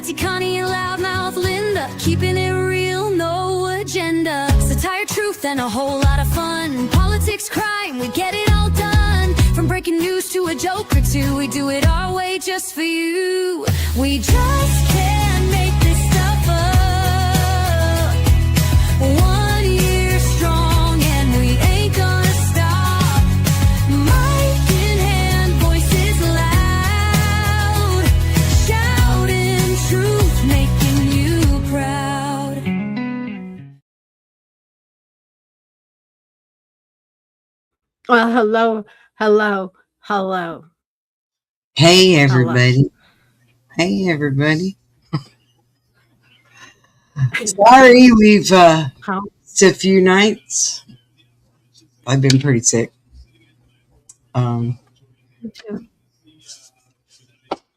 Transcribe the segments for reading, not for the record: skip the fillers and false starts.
Patsy, Connie, and loudmouth Linda, keeping it real, no agenda. Satire, truth, and a whole lot of fun. Politics, crime, we get it all done. From breaking news to a joke or two, we do it our way just for you. We just can't make this stuff up. 1 year strong and we ain't gonna stop. Mic in hand, voices loud, shouting truth, making you proud. Well, hello. Hey everybody. Hey everybody. Sorry, we've it's a few nights. I've been pretty sick. Me too.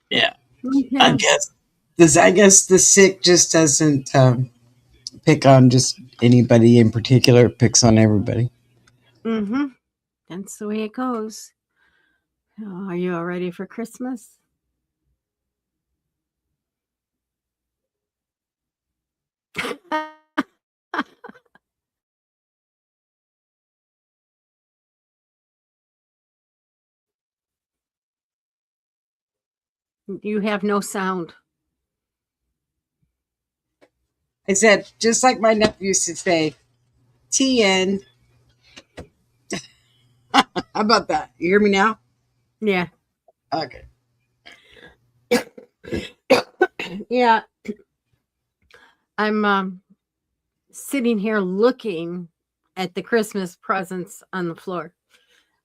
Yeah. Me too. I guess the sick just doesn't pick on just anybody in particular, it picks on everybody. Mm-hmm. That's the way it goes. Oh, are you all ready for Christmas? You have no sound. I said, just like my nephew used to say, TN. How about that? You hear me now? Yeah. Okay. Yeah. I'm sitting here looking at the Christmas presents on the floor.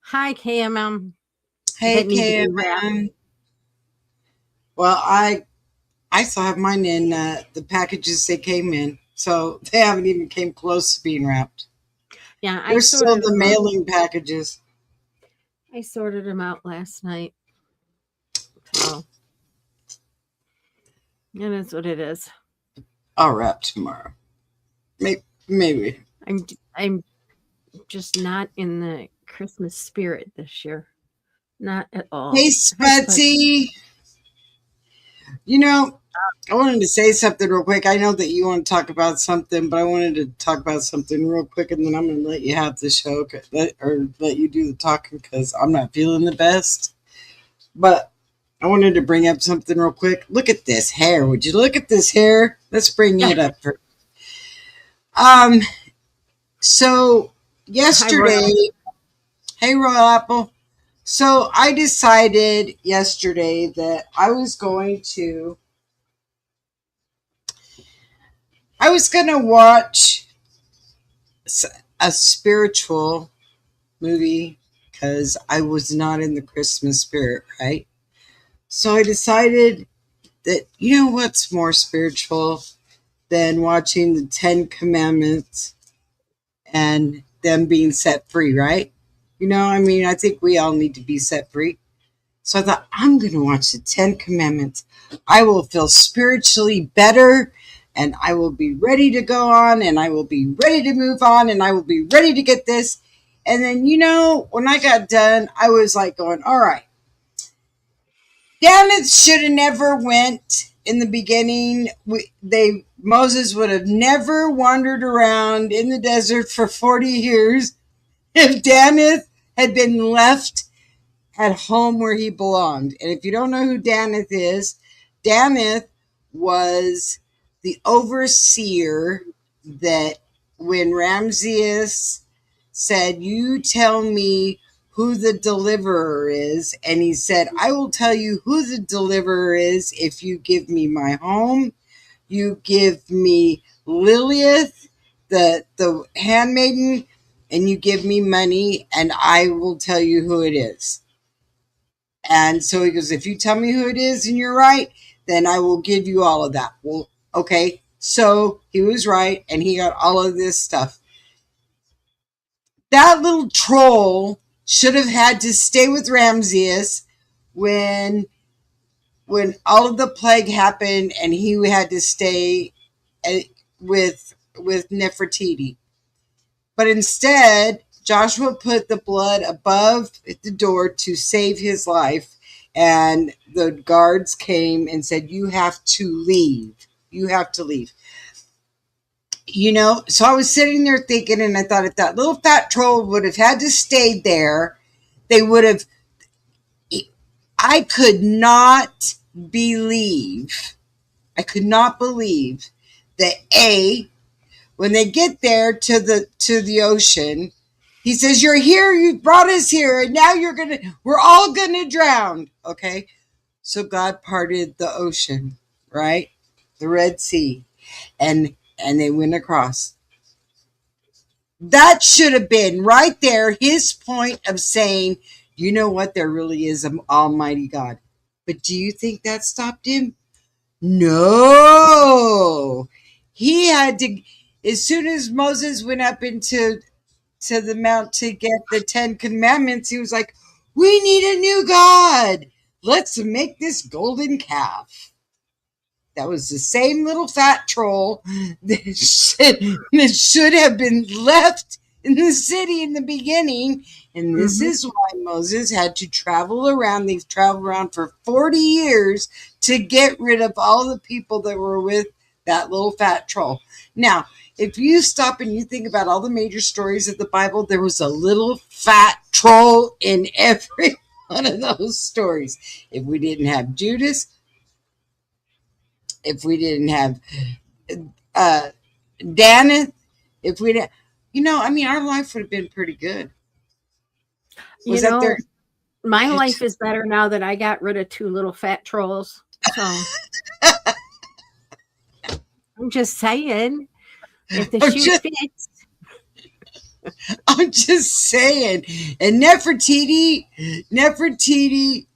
Hi, KMM. Hey That need to be wrapped. KM. Well, I still have mine in the packages they came in, so they haven't even came close to being wrapped. Yeah, They're still the mailing packages. I sorted them out last night. So it is what it is. I'll wrap tomorrow. Maybe. I'm just not in the Christmas spirit this year. Not at all. Hey, Spudsy. You know, I wanted to say something real quick. I know that you want to talk about something, but I wanted to talk about something real quick, and then I'm going to let you have the show, or let you do the talking, because I'm not feeling the best. But I wanted to bring up something real quick. Look at this hair. Would you look at this hair? Let's bring it up for. So yesterday, hey Royal Apple. So I decided yesterday that I was going to watch a spiritual movie because I was not in the Christmas spirit, right? So I decided that, you know what's more spiritual than watching the 10 Commandments and them being set free, right? You know, I mean, I think we all need to be set free. So I thought, I'm going to watch the 10 Commandments. I will feel spiritually better, and I will be ready to go on, and I will be ready to move on, and I will be ready to get this. And then, you know, when I got done, I was like going, all right. Danith should have never went in the beginning. Moses would have never wandered around in the desert for 40 years if Danith had been left at home where he belonged. And if you don't know who Danith is, Danith was the overseer that when Ramses said, you tell me who the deliverer is, and he said, I will tell you who the deliverer is if you give me my home, you give me Lilith, the handmaiden, and you give me money, and I will tell you who it is. And so he goes, if you tell me who it is and you're right, then I will give you all of that. Well, okay. So he was right, and he got all of this stuff. That little troll should have had to stay with Ramses when all of the plague happened, and he had to stay with Nefertiti. But instead, Joshua put the blood above the door to save his life. and the guards came and said, "You have to leave. You have to leave." So I was sitting there thinking, and I thought if that little fat troll would have had to stay there, they would have. I could not believe. I could not believe that when they get there to the ocean, he says, "You're here. You brought us here, and now we're all gonna drown." Okay, so God parted the ocean, right, the Red Sea, and they went across. That should have been right there his point of saying, "You know what? There really is an Almighty God." But do you think that stopped him? No. He had to. As soon as Moses went up into the mount to get the 10 Commandments, he was like, "We need a new God. Let's make this golden calf." That was the same little fat troll that should have been left in the city in the beginning. And this is why Moses had to travel around. They've traveled around for 40 years to get rid of all the people that were with that little fat troll. Now, if you stop and you think about all the major stories of the Bible, there was a little fat troll in every one of those stories. If we didn't have Judas, if we didn't have Daneth, if we didn't, our life would have been pretty good. Was that there? My life is better now that I got rid of 2 little fat trolls. So I'm just saying, if the shoe fits. I'm just saying. And Nefertiti,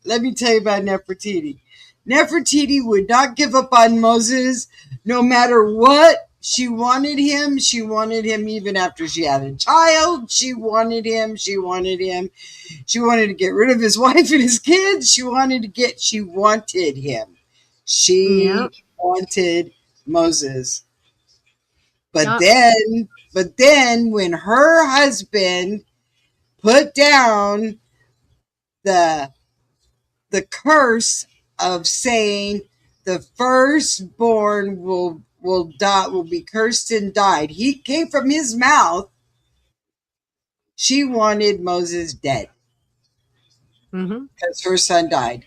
let me tell you about Nefertiti. Nefertiti would not give up on Moses no matter what. She wanted him. She wanted him even after she had a child. She wanted him. She wanted him. She wanted to get rid of his wife and his kids. She wanted him. She wanted Moses. But then when her husband put down the curse of saying the firstborn will be cursed and died, he came from his mouth. She wanted Moses dead because her son died.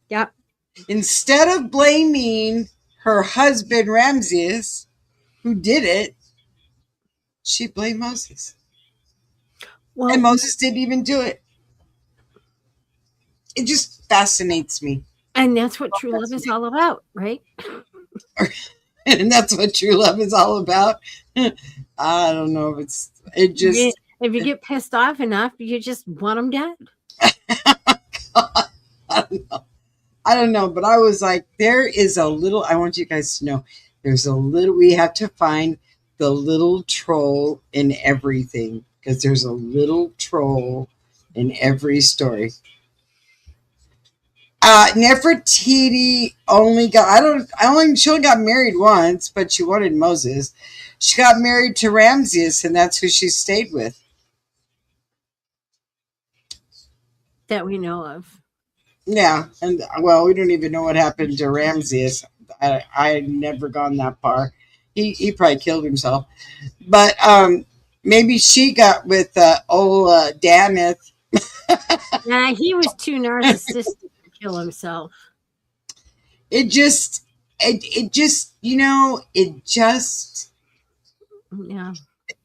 Yep. Instead of blaming her husband Ramses, who did it, she blamed Moses. Well, and Moses didn't even do it. It just fascinates me. And that's what true love is all about, right? And that's what true love is all about. I don't know if if you get pissed off enough, you just want them dead. I don't know, but I was like, I want you guys to know, we have to find the little troll in everything, because there's a little troll in every story. Nefertiti she only got married once, but she wanted Moses. She got married to Ramses, and that's who she stayed with. That we know of. Yeah, and we don't even know what happened to Ramses. I had never gone that far. He probably killed himself, but maybe she got with old Daneth. Nah, he was too narcissistic to kill himself. It just, yeah.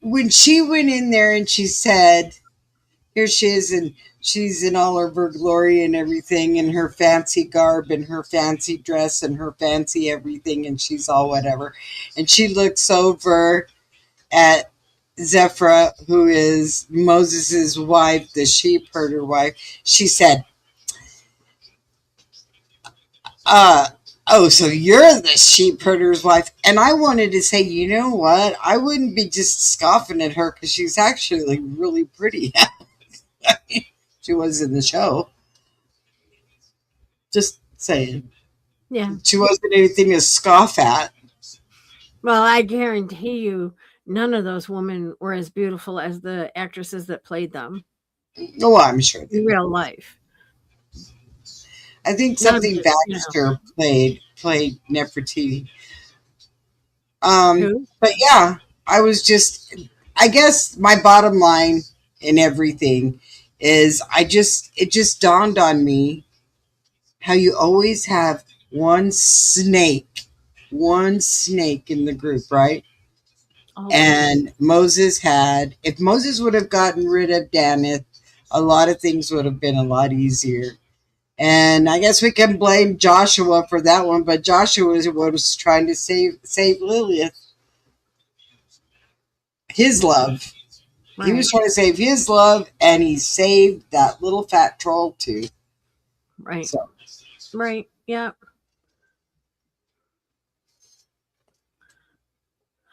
When she went in there and she said, here she is, and she's in all of her glory and everything, and her fancy garb and her fancy dress and her fancy everything, and she's all whatever. And she looks over at Zipporah, who is Moses's wife, the sheep herder wife. She said, "Oh, so you're the sheep herder's wife." And I wanted to say, you know what? I wouldn't be just scoffing at her, because she's actually really pretty. She was in the show. Just saying. Yeah. She wasn't anything to scoff at. Well, I guarantee you, none of those women were as beautiful as the actresses that played them. Oh, I'm sure they in would. real life. I think Not something just, Baxter played Nefertiti. who? But yeah, I was just, I guess my bottom line in everything is it just dawned on me how you always have one snake in the group, right? Always. And if Moses would have gotten rid of Danith, a lot of things would have been a lot easier. And I guess we can blame Joshua for that one, but Joshua was trying to save Lilith, his love. He was Right. trying to save his love, and he saved that little fat troll too. Right. So, Right. Yeah.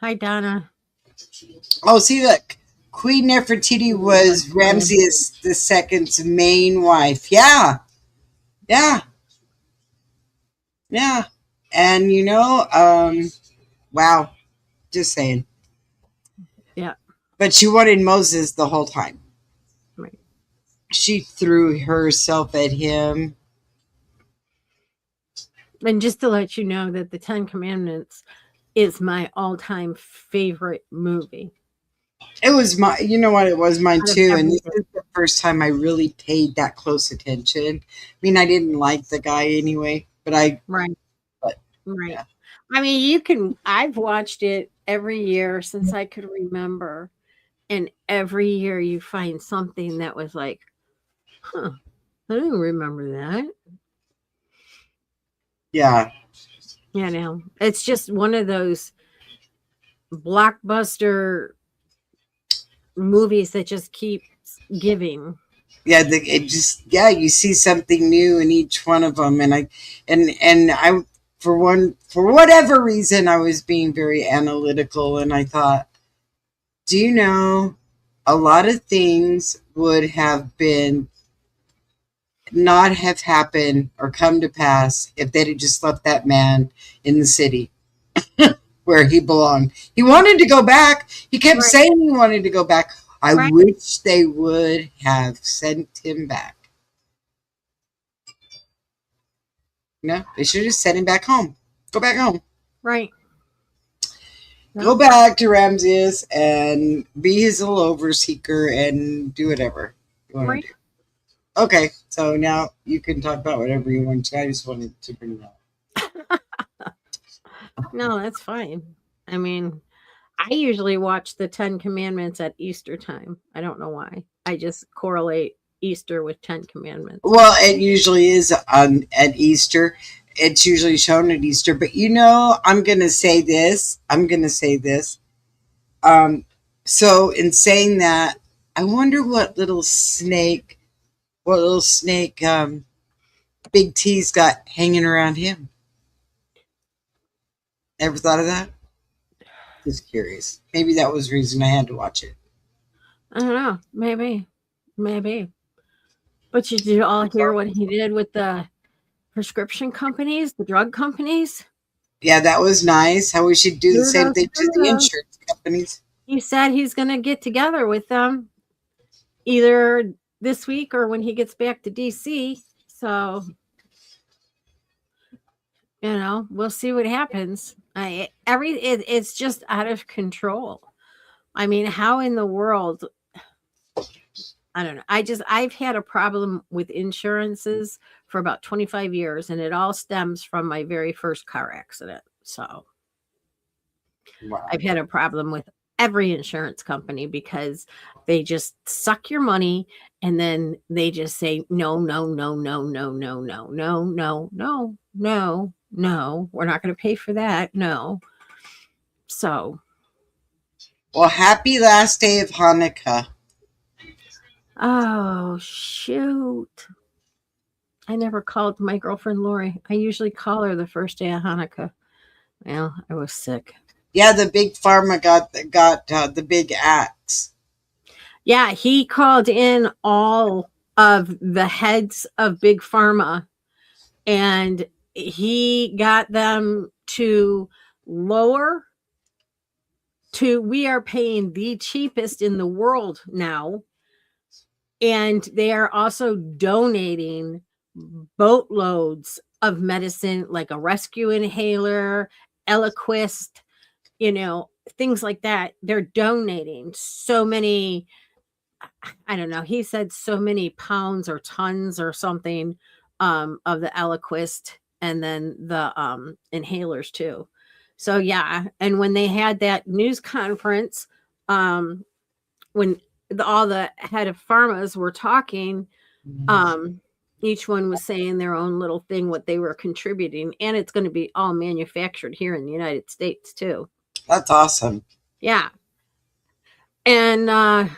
Hi, Donna. oh, see, look, Queen Nefertiti was Ramses II's main wife. Yeah, yeah, yeah. And wow, just saying. Yeah. But she wanted Moses the whole time. Right. She threw herself at him. And just to let you know that the Ten Commandments is my all-time favorite movie It was you know what, it was mine out of too. And this everything. is the first time I really paid that close attention. I mean, I didn't like the guy anyway, but Right. but Right. yeah. I mean, I've watched it every year since I could remember. And every year you find something that was like, huh, I don't remember that. Yeah. It's just one of those blockbuster movies that just keeps giving. Yeah, you see something new in each one of them, and I for whatever reason I was being very analytical, and I thought, do you know, a lot of things would have been not have happened or come to pass if they'd have just left that man in the city where he belonged. He wanted to go back. He kept Right. saying he wanted to go back. I Right. wish they would have sent him back. No, they should have sent him back home. Go back home. Right. Go back to Ramses and be his little overseeker and do whatever you want Right. to do. Okay, so now you can talk about whatever you want to. I just wanted to bring that up. No, that's fine. I mean, I usually watch the Ten Commandments at Easter time. I don't know why. I just correlate Easter with Ten Commandments. Well, it usually is at Easter. It's usually shown at Easter. But I'm going to say this. So in saying that, I wonder what little snake Big T's got hanging around him. Ever thought of that? Just curious. Maybe that was the reason I had to watch it. I don't know. Maybe. But did you all hear what he did with the prescription companies, the drug companies? Yeah, that was nice. How we should do the same thing to the insurance companies. He said he's going to get together with them either this week or when he gets back to DC. So, we'll see what happens. It's just out of control. I mean, how in the world? I don't know. I've had a problem with insurances for about 25 years, and it all stems from my very first car accident. So Wow. I've had a problem with every insurance company because they just suck your money and then they just say, no, no, no, no, no, no, no, no, no, no, no, no, we're not going to pay for that. No. So. Well, happy last day of Hanukkah. Oh, shoot. I never called my girlfriend Lori. I usually call her the first day of Hanukkah. Well, I was sick. Yeah, the big pharma got the big axe. Yeah, he called in all of the heads of big pharma and he got them to lower to we are paying the cheapest in the world now And they are also donating boatloads of medicine, like a rescue inhaler, Eliquist, things like that. They're donating so many, I don't know. He said so many pounds or tons or something of the Eliquist, and then the inhalers too. So yeah, and when they had that news conference, when all the head of pharmas were talking, um, each one was saying their own little thing, what they were contributing, and it's going to be all manufactured here in the United States too. That's awesome. Yeah. And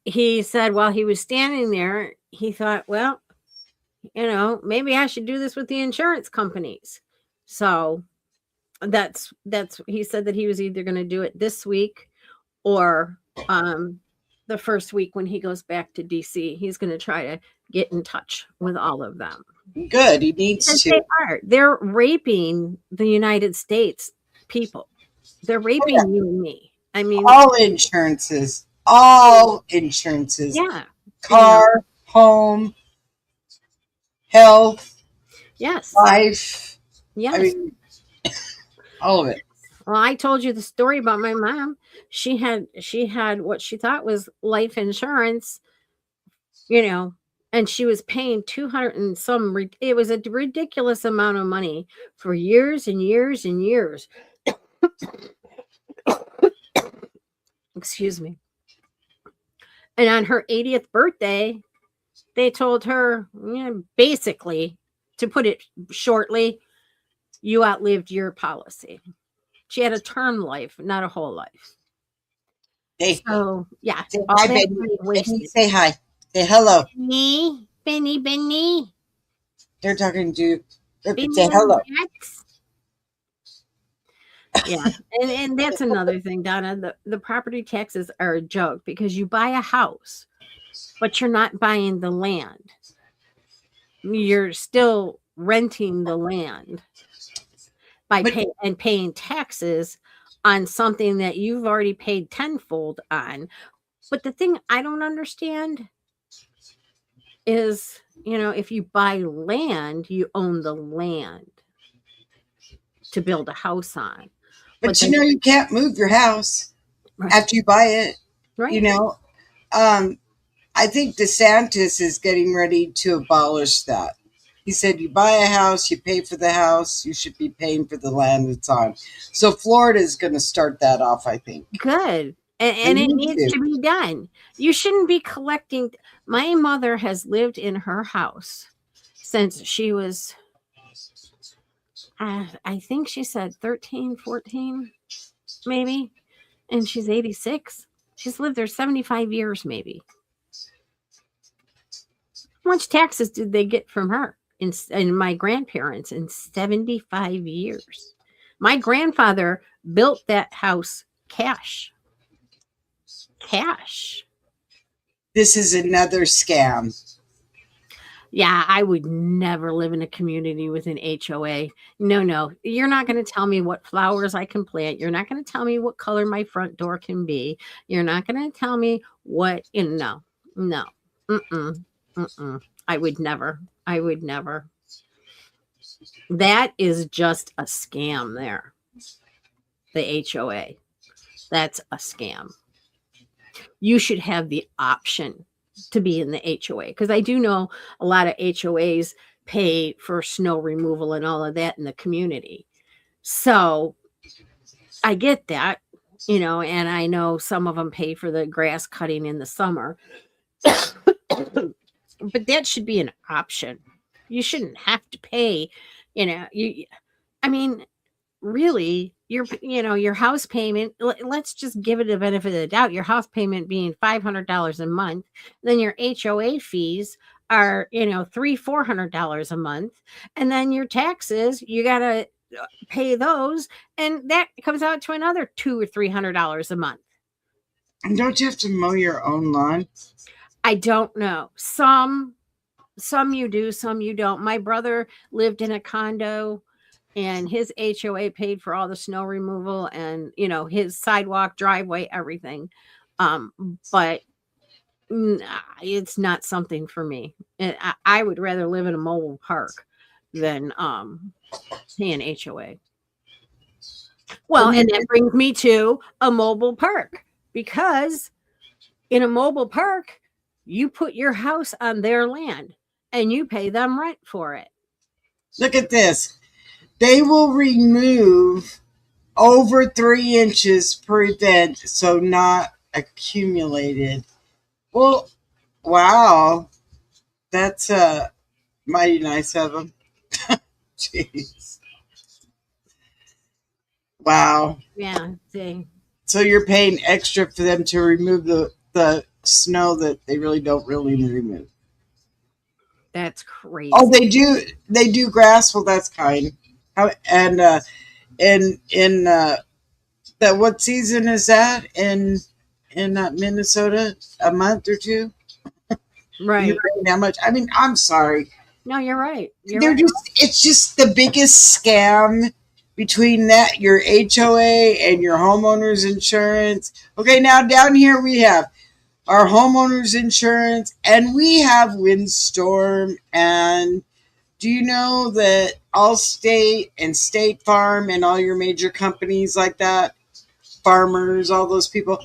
he said while he was standing there, he thought, well, maybe I should do this with the insurance companies. So that's he said that he was either going to do it this week or the first week when he goes back to DC. He's going to try to get in touch with all of them. Good. He needs to. They're raping the United States people. They're raping you and me. I mean, all insurances. Yeah. Car, home, health. Yes. Life. Yes. I mean, all of it. Well, I told you the story about my mom. She had what she thought was life insurance, and she was paying 200 and some. It was a ridiculous amount of money for years and years and years. Excuse me. And on her 80th birthday, they told her, basically, to put it shortly, you outlived your policy. She had a term life, not a whole life. So, yeah. Say hi, Benny. Say hi. Say hello. Benny. They're talking to you. Say hello. Yeah. And that's another thing, Donna. The property taxes are a joke because you buy a house, but you're not buying the land. You're still renting the land by paying taxes on something that you've already paid tenfold on. But the thing I don't understand is, if you buy land, you own the land to build a house on. But you can't move your house after you buy it. Right. I think DeSantis is getting ready to abolish that. He said, you buy a house, you pay for the house, you should be paying for the land it's on. So Florida is going to start that off, I think. Good. And it needs to be done. You shouldn't be collecting. My mother has lived in her house since she was, I think she said 13, 14, maybe. And she's 86. She's lived there 75 years, maybe. How much taxes did they get from her and my grandparents in 75 years? My grandfather built that house cash. This is another scam. Yeah, I would never live in a community with an HOA. No. You're not going to tell me what flowers I can plant. You're not going to tell me what color my front door can be. You're not going to tell me what, no. I would never. That is just a scam there. The HOA. That's a scam. You should have the option to be in the HOA, because I do know a lot of HOAs pay for snow removal and all of that in the community. So I get that, and I know some of them pay for the grass cutting in the summer. But that should be an option. You shouldn't have to pay, really, your house payment, let's just give it a benefit of the doubt. Your house payment being $500 a month, then your HOA fees are, $300-400 a month. And then your taxes, you got to pay those. And that comes out to another $200 or $300 a month. And don't you have to mow your own lawn? I don't know. Some you do, some you don't. My brother lived in a condo and his HOA paid for all the snow removal and, his sidewalk, driveway, everything. But It's not something for me. I would rather live in a mobile park than pay an HOA. Well, and that brings me to a mobile park, because in a mobile park, you put your house on their land and you pay them rent for it. Look at this. They will remove over 3 inches per event, so not accumulated. Well, wow. That's mighty nice of them. Jeez. Wow. Yeah, see. So you're paying extra for them to remove the snow that they really don't really remove. That's crazy. Oh, they do grass. Well, that's kind. How, and in that, what season is that in Minnesota? A month or two? Right. You paying that much? I mean, I'm sorry. No, you're right. They're just, it's just the biggest scam between that, your HOA and your homeowner's insurance. Okay, now down here we have our homeowner's insurance and we have windstorm. And do you know that Allstate and State Farm and all your major companies like that, farmers, all those people,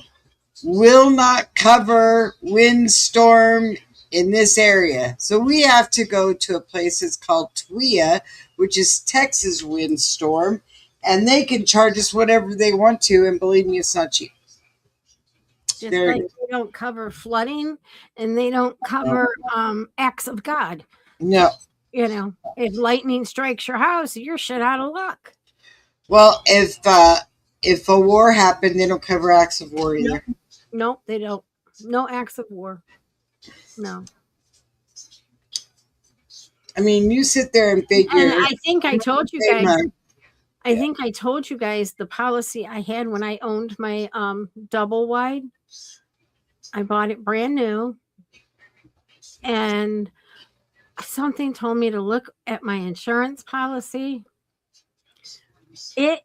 will not cover windstorm in this area. So we have to go to a place that's called TWIA, which is Texas Windstorm, and they can charge us whatever they want to, and believe me, it's not cheap. Just like they don't cover flooding and they don't cover acts of God. No. You know, if lightning strikes your house, you're shit out of luck. Well, if a war happened, they don't cover acts of war either. Nope, they don't. No acts of war. No. I mean, you sit there and figure. And I think I told you guys. I think I told you guys the policy I had when I owned my double wide. I bought it brand new, and something told me to look at my insurance policy. It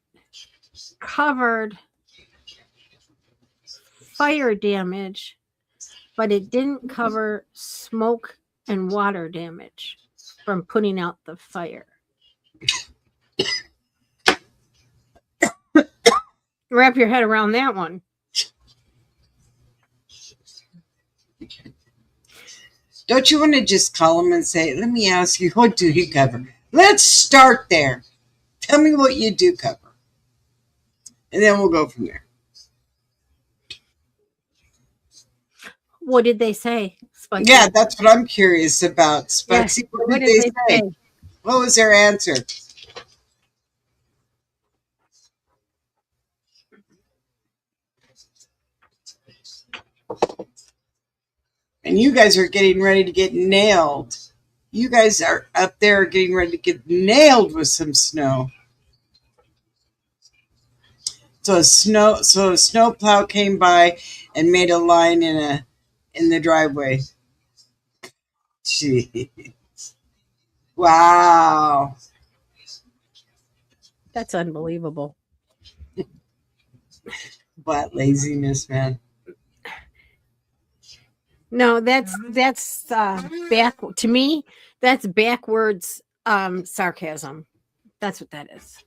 covered fire damage, but it didn't cover smoke and water damage from putting out the fire. Wrap your head around that one. Don't you want to just call them and say, let me ask you, what do you cover? Let's start there. Tell me what you do cover. And then we'll go from there. What did they say, Spunky? Yeah, that's what I'm curious about. Spunky, Yeah. what did they say? What was their answer? And you guys are getting ready to get nailed. You guys are up there getting ready to get nailed with some snow. So a snow plow came by and made a line in the driveway. Jeez. Wow. That's unbelievable. What laziness, man. No, that's back to me. That's backwards sarcasm. That's what that is.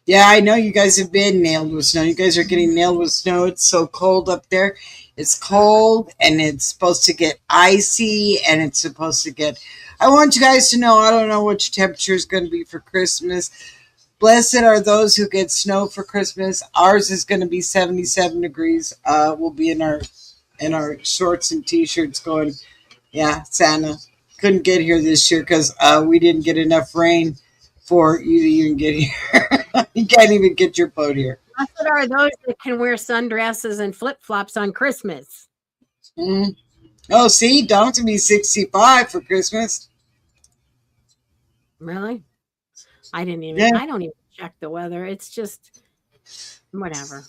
Yeah, I know you guys have been nailed with snow. You guys are getting nailed with snow. It's so cold up there. It's cold and it's supposed to get icy and it's supposed to get... I want you guys to know, I don't know what your temperature is going to be for Christmas. Blessed are those who get snow for Christmas. Ours is going to be 77 degrees. We'll be in our shorts and t-shirts going, yeah, Santa couldn't get here this year because we didn't get enough rain for you to even get here. You can't even get your boat here. What are those that can wear sundresses and flip-flops on Christmas? Mm-hmm. Oh, see, Dom's gonna be 65 for Christmas. Really? I don't even check the weather. It's just whatever.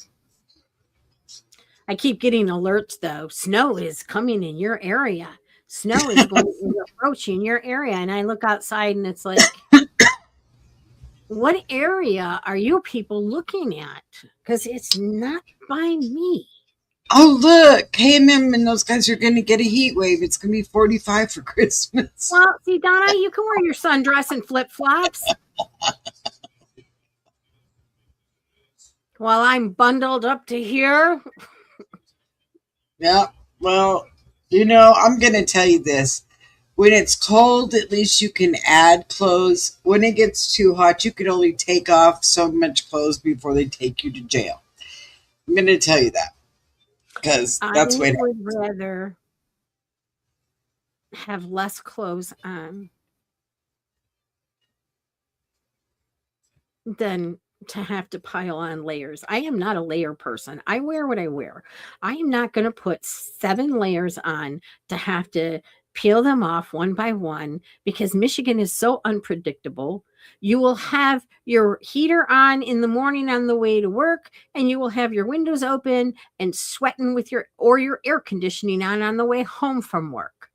I keep getting alerts though. Snow is coming in your area. Snow is going to approach in your area. And I look outside and it's like, what area are you people looking at? Because it's not by me. Oh, look, KMM and those guys are going to get a heat wave. It's going to be 45 for Christmas. Well, see, Donna, you can wear your sundress and flip flops while I'm bundled up to here. Yeah, well, I'm going to tell you this. When it's cold, at least you can add clothes. When it gets too hot, you can only take off so much clothes before they take you to jail. I'm going to tell you that because I that's what. would rather have less clothes on than to have to pile on layers. I am not a layer person. I wear what I wear. I am not going to put 7 layers on to have to peel them off one by one because Michigan is so unpredictable. You will have your heater on in the morning on the way to work, and you will have your windows open and sweating with your air conditioning on the way home from work.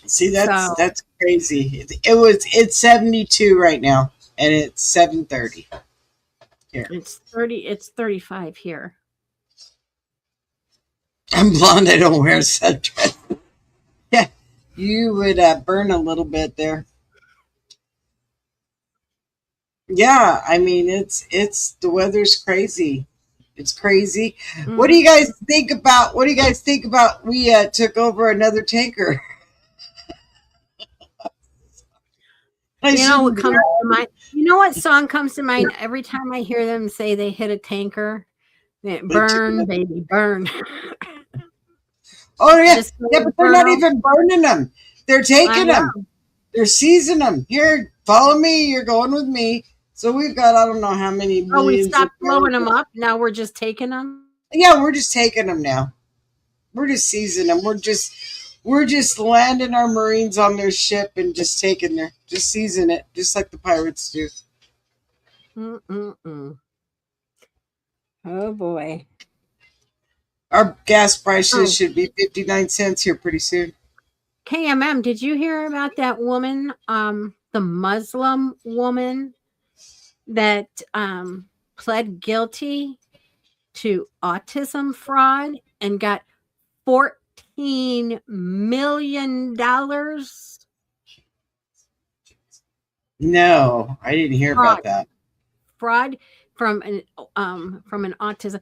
See, So that's crazy. It's 72 right now, and it's 7:30 here. it's 35 here. I'm blonde. I don't wear sundress. Yeah, you would burn a little bit there. Yeah, I mean it's the weather's crazy. It's crazy. What do you Mhm. guys think about? What do you guys think about? We took over another tanker. I You know what shouldn't. comes to mind? You know what song comes to mind every time I hear them say they hit a tanker? Burn, baby, burn. Oh yeah, Just yeah, but they're not burn. even burning them. They're I taking them. know. They're seizing them. Here, follow me. You're going with me. So we've got I don't know how many Oh, we millions. stopped blowing them up. Now we're just taking them. Yeah, we're just taking them now. We're just seizing them. We're just landing our Marines on their ship and just just seizing it, just like the pirates do. Mm-mm-mm. Oh boy. Our gas Oh, prices should be 59 cents here pretty soon. KMM, did you hear about that woman, the Muslim woman that pled guilty to autism fraud and got $14 million No, I didn't hear fraud about that. fraud from an autism.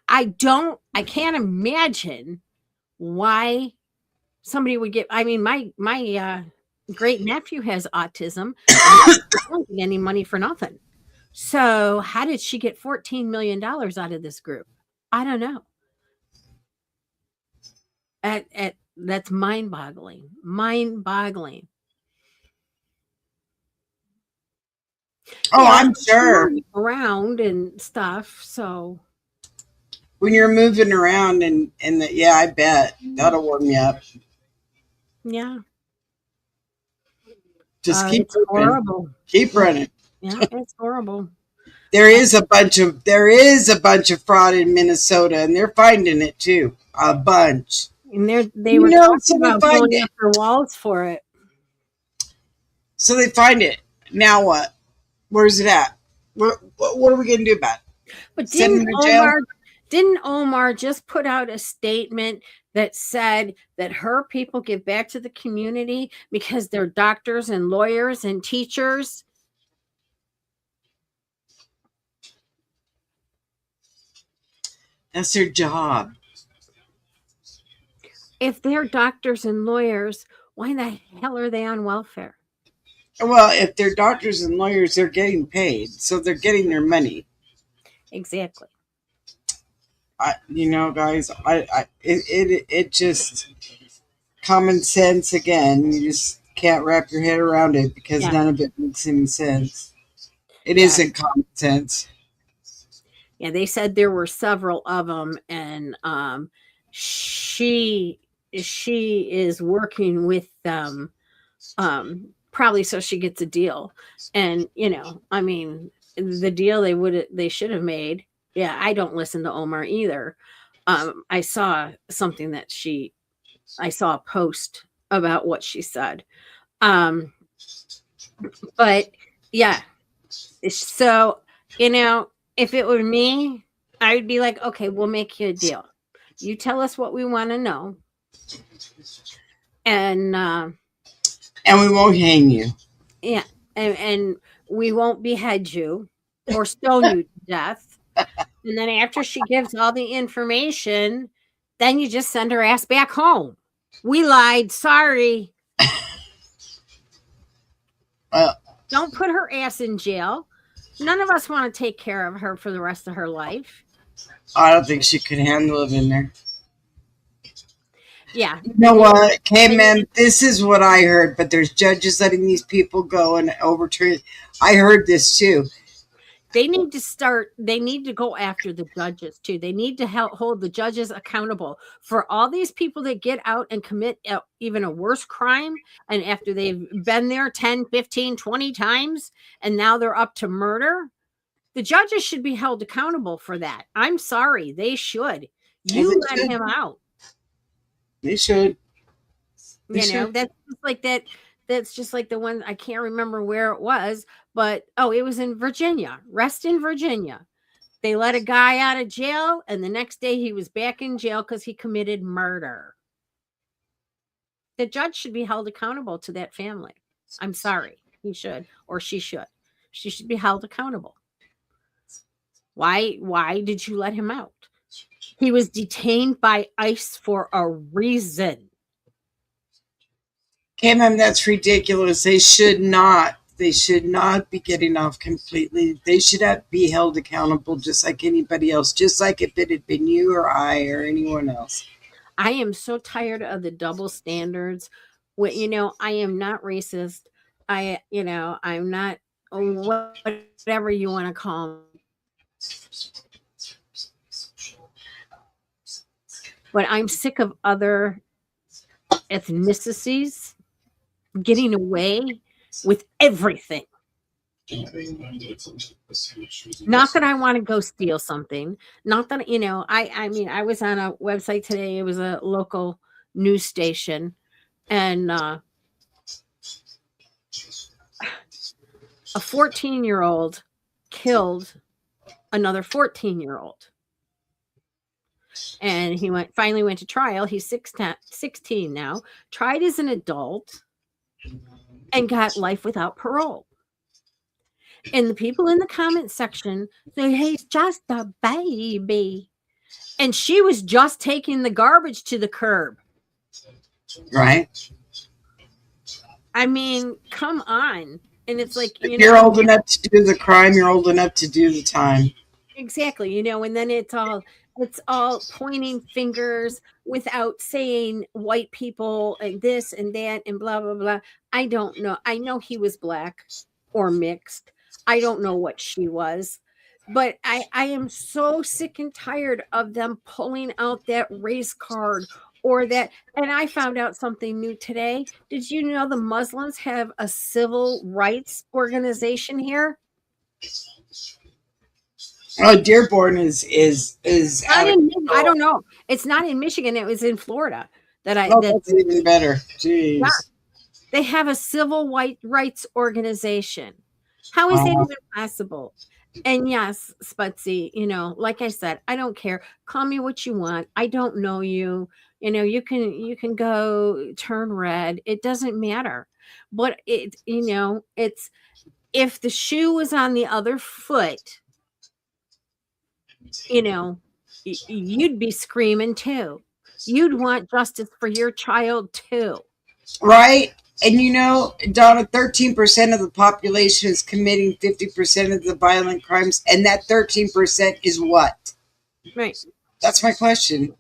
I can't imagine why somebody would get. I mean, my great nephew has autism, and he doesn't get any money for nothing. So how did she get $14 million out of this group? I don't know. That's mind boggling. Mind boggling. Oh, Yeah, I'm sure. around and stuff. So When you're moving around yeah, I bet that'll warm you up. yeah, Just keep it's moving. horrible. Keep running. Yeah, it's horrible. There is a bunch of fraud in Minnesota, and they're finding it too. A bunch. And they were So talking they about find blowing it. up their walls for it. So they find it. Now what? Where's it at? What are we gonna do about it? But Send them to jail? didn't Omar just put out a statement that said that her people give back to the community because they're doctors and lawyers and teachers? That's their job. If they're doctors and lawyers, why the hell are they on welfare? Well, if they're doctors and lawyers, they're getting paid, so they're getting their money. Exactly. Guys, it just common sense again. You just can't wrap your head around it because Yeah. none of it makes any sense. It Yeah. isn't common sense. Yeah, they said there were several of them, and she is working with them, probably so she gets a deal. And I mean, the deal they should have made. Yeah, I don't listen to Omar either. I saw something that I saw a post about what she said. But yeah, so if it were me, I would be like, okay, we'll make you a deal. You tell us what we want to know, and And we won't hang you. yeah, and we won't behead you or stone you to death. And then after she gives all the information, then you just send her ass back home. We lied. Sorry. Uh, Don't put her ass in jail. None of us want to take care of her for the rest of her life. I don't think she could handle living there. Yeah. You know what? Okay, man, this is what I heard, but there's judges letting these people go and overturn. I heard this too. They need to go after the judges too. They need to hold the judges accountable for all these people that get out and commit even a worse crime. And after they've been there 10, 15, 20 times, and now they're up to murder, the judges should be held accountable for that. I'm sorry. They should. You let him out. They should. That's just like that. That's just like the one, I can't remember where it was, but it was in Virginia. Reston, Virginia. They let a guy out of jail, and the next day he was back in jail because he committed murder. The judge should be held accountable to that family. I'm sorry. He should, or she should. She should be held accountable. Why did you let him out? He was detained by ICE for a reason. Okay, ma'am, that's ridiculous. They should not be getting off completely. They should be held accountable just like anybody else, just like if it had been you or I or anyone else. I am so tired of the double standards. I am not racist. I'm not whatever you want to call me. But I'm sick of other ethnicities getting away with everything. Not that I want to go steal something. Not that, I was on a website today. It was a local news station. And a 14-year-old killed another 14-year-old. And he finally went to trial. He's 16 now, tried as an adult, and got life without parole. And the people in the comment section say, he's just a baby. And she was just taking the garbage to the curb. Right. I mean, come on. And it's like, if you're old enough to do the crime, you're old enough to do the time. Exactly. And then it's all pointing fingers without saying white people and this and that and blah, blah, blah. I don't know. I know he was black or mixed. I don't know what she was. But I am so sick and tired of them pulling out that race card or that. And I found out something new today. Did you know the Muslims have a civil rights organization here? Oh, Dearborn is I don't know. It's not in Michigan. It was in Florida. That's even better. Jeez. Yeah. They have a civil rights organization. How is that even possible? And yes, Sputsy, like I said, I don't care. Call me what you want. I don't know you. You can go turn red. It doesn't matter. But it's if the shoe was on the other foot, you'd be screaming too. You'd want justice for your child too. Right. And Donna, 13% of the population is committing 50% of the violent crimes. And that 13% is what? Right. That's my question.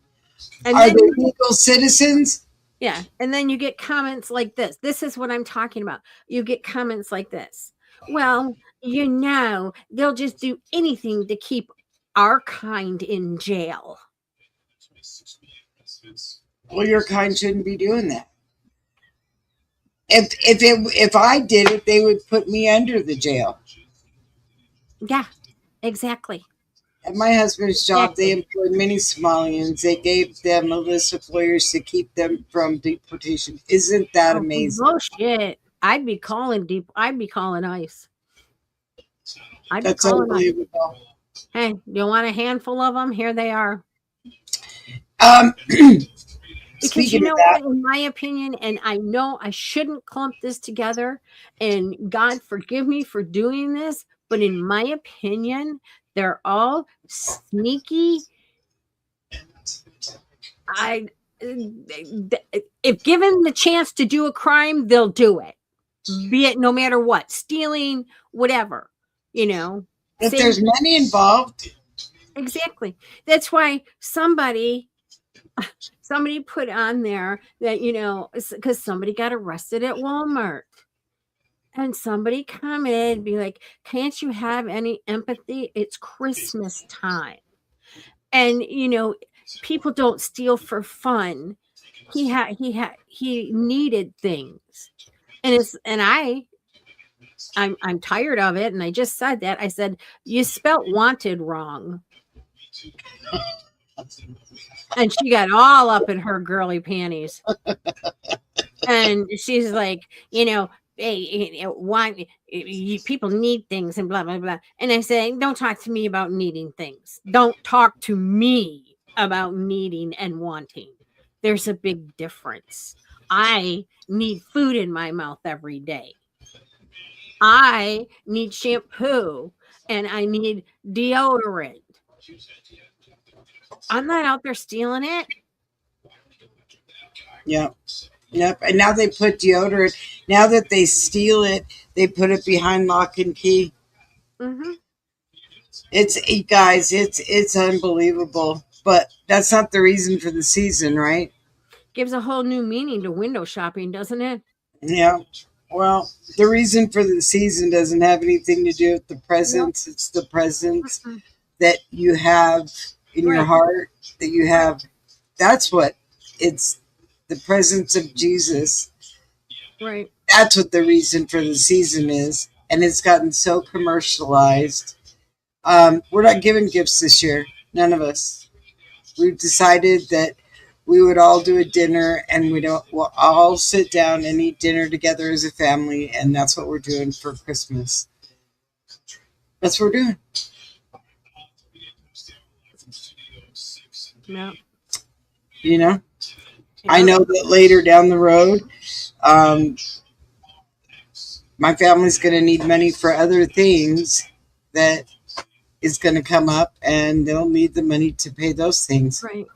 And are they legal citizens? Yeah. And then you get comments like this. This is what I'm talking about. You get comments like this. Well, they'll just do anything to keep our kind in jail. Well, your kind shouldn't be doing that. If I did it, they would put me under the jail. Yeah, exactly. At my husband's job, they employed many Somalians. They gave them a list of lawyers to keep them from deportation. Isn't that amazing? Bullshit. I'd be calling ICE. That's unbelievable. Hey, you want a handful of them? Here they are. Um, Because you speaking of know that, what, in my opinion, and I know I shouldn't clump this together, and God forgive me for doing this, but in my opinion, they're all sneaky. I if given the chance to do a crime, they'll do it. Be it no matter what, stealing, whatever, you know. if Same there's money involved, exactly. That's why somebody put on there that, you know, because somebody got arrested at Walmart. And somebody commented and be like, "Can't you have any empathy? It's Christmas time." And you know, people don't steal for fun. He needed things. And I'm tired of it. And I just said that. I said, "You spelt wanted wrong." And she got all up in her girly panties. And she's like, you know, hey, why people need things and blah blah blah. And I say, don't talk to me about needing things. Don't talk to me about needing and wanting. There's a big difference. I need food in my mouth every day. I need shampoo and I need deodorant. I'm not out there stealing it. yeah. Yep. And now they put deodorant. Now that they steal it, they put it behind lock and key. Hmm. It's guys, it's unbelievable. But that's not the reason for the season, right? Gives a whole new meaning to window shopping, doesn't it? Yeah. Well, the reason for the season doesn't have anything to do with the No. presents. It's the presents Mm-mm. that you have in your Right. heart, that you have. That's what it's, the presence of Jesus. Right. That's what the reason for the season is. And it's gotten so commercialized. We're not giving gifts this year. None of us. We've decided that we would all do a dinner and we'll all sit down and eat dinner together as a family. And that's what we're doing for Christmas. That's what we're doing. No. You know, I know that later down the road, um, my family's going to need money for other things that is going to come up, and they'll need the money to pay those things. Right.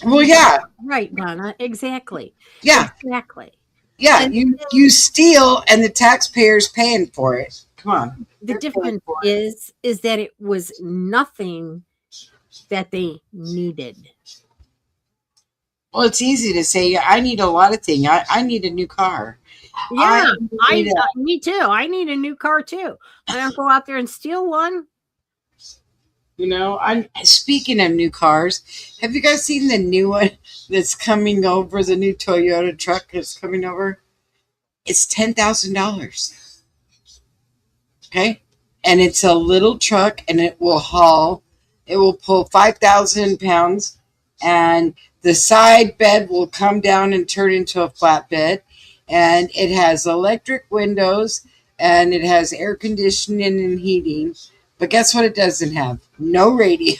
Well, yeah, Right, Donna. Exactly. yeah, Exactly. yeah. And You steal, and the taxpayer's paying for it. Come on. the difference is that it was nothing that they needed. Well, it's easy to say, I need a lot of things. I need a new car. Yeah, need a- me too. I need a new car too. I don't go out there and steal one. You know, I'm speaking of new cars. Have you guys seen the new one that's coming over? The new Toyota truck that's coming over. It's $10,000. Okay, and it's a little truck, and it will haul. It will pull 5,000 pounds, and the side bed will come down and turn into a flatbed, and it has electric windows, and it has air conditioning and heating. But guess what? It doesn't have no radio,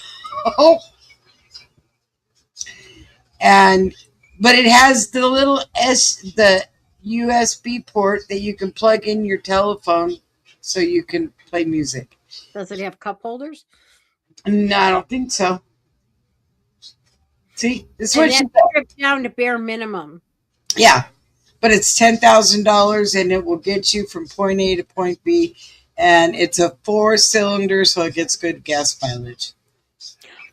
and but it has the little the USB port that you can plug in your telephone so you can play music. Does it have cup holders? No, I don't think so. See, this is And what that's you stripped down to bare minimum. yeah, but it's $10,000 and it will get you from point A to point B, and it's a 4-cylinder, so it gets good gas mileage.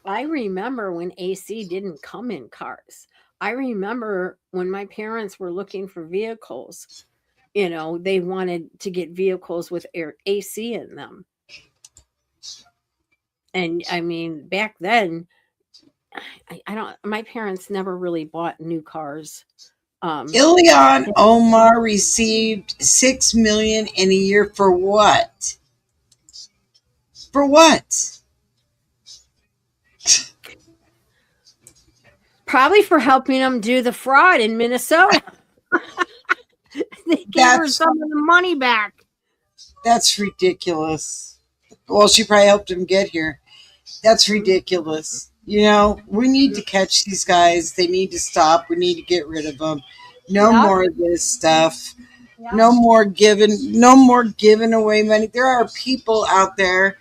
I remember when AC didn't come in cars. I remember when my parents were looking for vehicles, you know, they wanted to get vehicles with AC in them. And I mean, back then, I don't, my parents never really bought new cars. Ilhan Omar received $6 million in a year for what? For what? Probably for helping them do the fraud in Minnesota. They gave her That's- some of the money back. That's ridiculous. Well, she probably helped him get here. That's ridiculous. You know, we need to catch these guys. They need to stop. We need to get rid of them. No Yep. more of this stuff. Yep. No more giving. No more giving away money. There are people out there.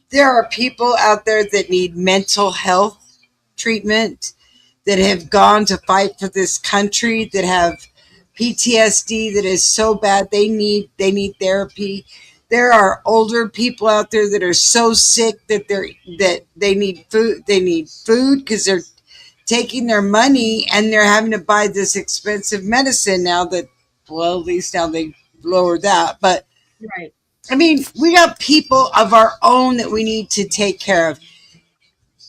There are people out there that need mental health treatment, that have gone to fight for this country, that have PTSD that is so bad they need therapy. There are older people out there that are so sick that they need food. They need food because they're taking their money and they're having to buy this expensive medicine now that, well, at least now they lowered that. But Right. I mean, we got people of our own that we need to take care of.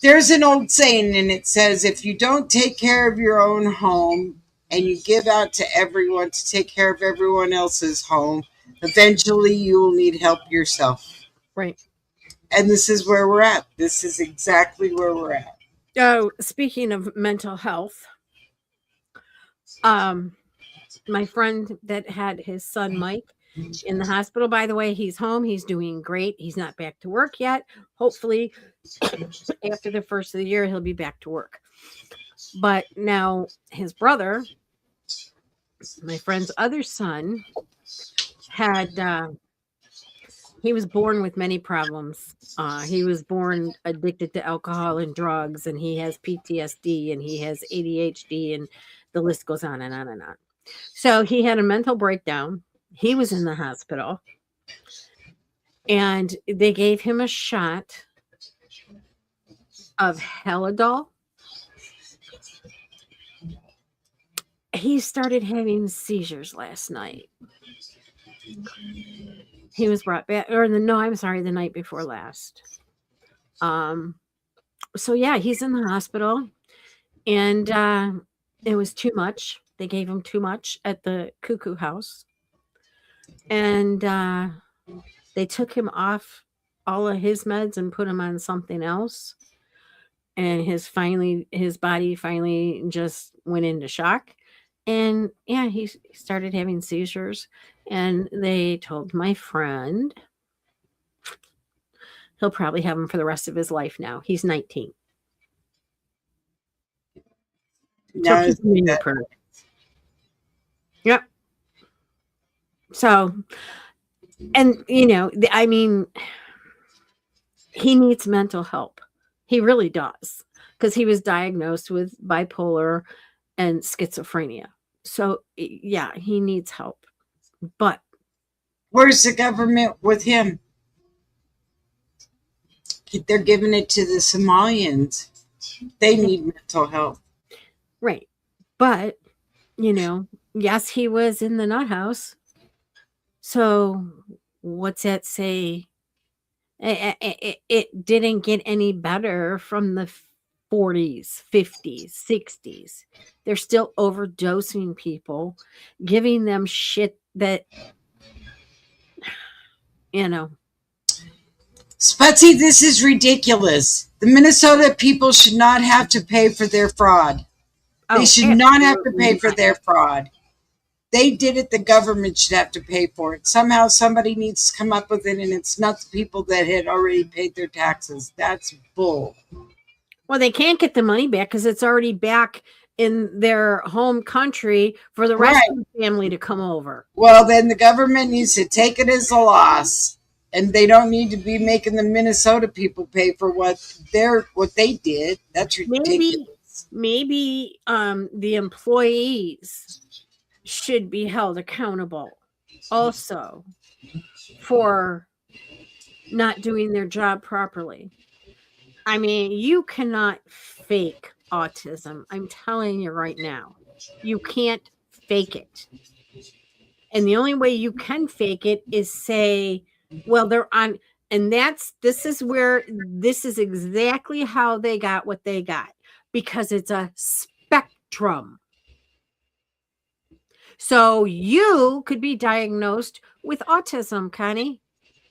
There's an old saying, and it says, if you don't take care of your own home and you give out to everyone to take care of everyone else's home, eventually you will need help yourself. Right. And this is where we're at. This is exactly where we're at. Oh, speaking of mental health, my friend that had his son Mike in the hospital, by the way, he's home. He's doing great. He's not back to work yet. Hopefully, after the first of the year, he'll be back to work. But now his brother, my friend's other son, had he was born with many problems. He was born addicted to alcohol and drugs, and he has PTSD, and he has ADHD, and the list goes on and on and on. So he had a mental breakdown. He was in the hospital, and they gave him a shot of Helidol. He started having seizures last night. He was brought back, the night before last. So yeah, he's in the hospital, and it was too much. They gave him too much at the Cuckoo House, and they took him off all of his meds and put him on something else. And his body finally just went into shock. And yeah, he started having seizures. And they told my friend he'll probably have them for the rest of his life now. He's 19. Now, Took his mini perk. Yep. So, and I mean, he needs mental help. He really does, because he was diagnosed with bipolar and schizophrenia. So yeah, he needs help. But where's the government with him? They're giving it to the Somalians. They need mental health. right. But yes, he was in the nut house. So what's that say? It didn't get any better from the 40s, 50s, 60s. They're still overdosing people, giving them shit that, Sputsy, this is ridiculous. The Minnesota people should not have to pay for their fraud. They should not have to pay for their fraud. They did it. The government should have to pay for it. Somehow somebody needs to come up with it, and it's not the people that had already paid their taxes. That's bull. Well, they can't get the money back because it's already back in their home country for the rest of the family to come over. Well, then the government needs to take it as a loss, and they don't need to be making the Minnesota people pay for what they did. That's ridiculous. Maybe the employees should be held accountable also for not doing their job properly. I mean, you cannot fake autism. I'm telling you right now, you can't fake it. And the only way you can fake it is say, well, they're on, and this is exactly how they got what they got, because it's a spectrum. So you could be diagnosed with autism, Connie,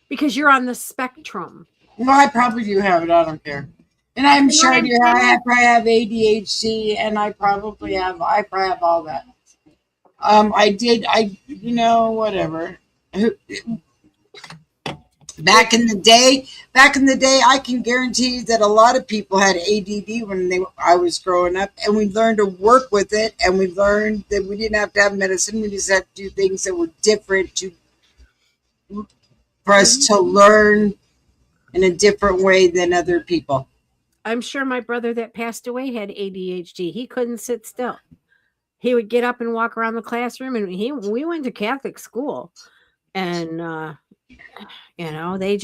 because you're on the spectrum. Well, I probably do have it. I don't care. And I'm sure I do. I probably have ADHD, and I probably have all that. Whatever. Back in the day, I can guarantee you that a lot of people had ADD when I was growing up, and we learned to work with it, and we learned that we didn't have to have medicine. We just had to do things that were different for us to learn in a different way than other people. I'm sure my brother that passed away had ADHD. He couldn't sit still. He would get up and walk around the classroom, and we went to Catholic school, and they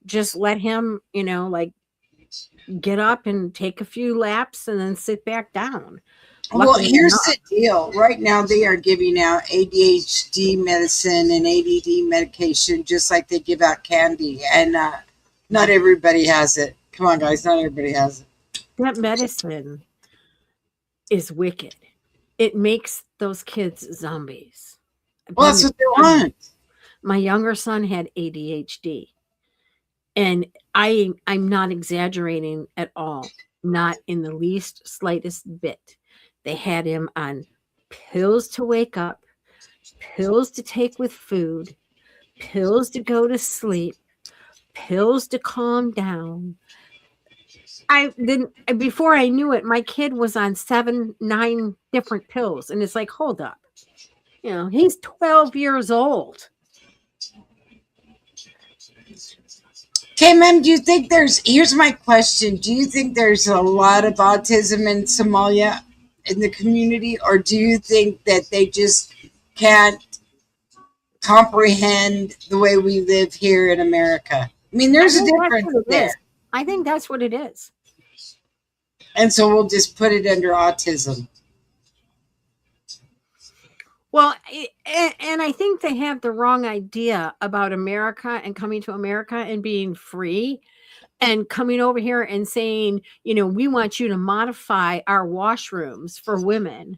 just let him, like get up and take a few laps and then sit back down. Well, Luckily here's enough. the deal. Right now, they are giving out ADHD medicine and ADD medication just like they give out candy. And not everybody has it. Come on, guys. Not everybody has it. That medicine is wicked. It makes those kids zombies. Well, that's what they want. My younger son had ADHD. And I'm not exaggerating at all. Not in the least slightest bit. They had him on pills to wake up, pills to take with food, pills to go to sleep, pills to calm down. Before I knew it, my kid was on 7-9 different pills. And it's like, hold up. He's 12 years old. Okay, ma'am, here's my question. Do you think there's a lot of autism in Somalia in the community, or do you think that they just can't comprehend the way we live here in America? I mean, there's a difference there. I think that's what it is. And so we'll just put it under autism. Well, and I think they have the wrong idea about America and coming to America and being free and coming over here and saying, we want you to modify our washrooms for women.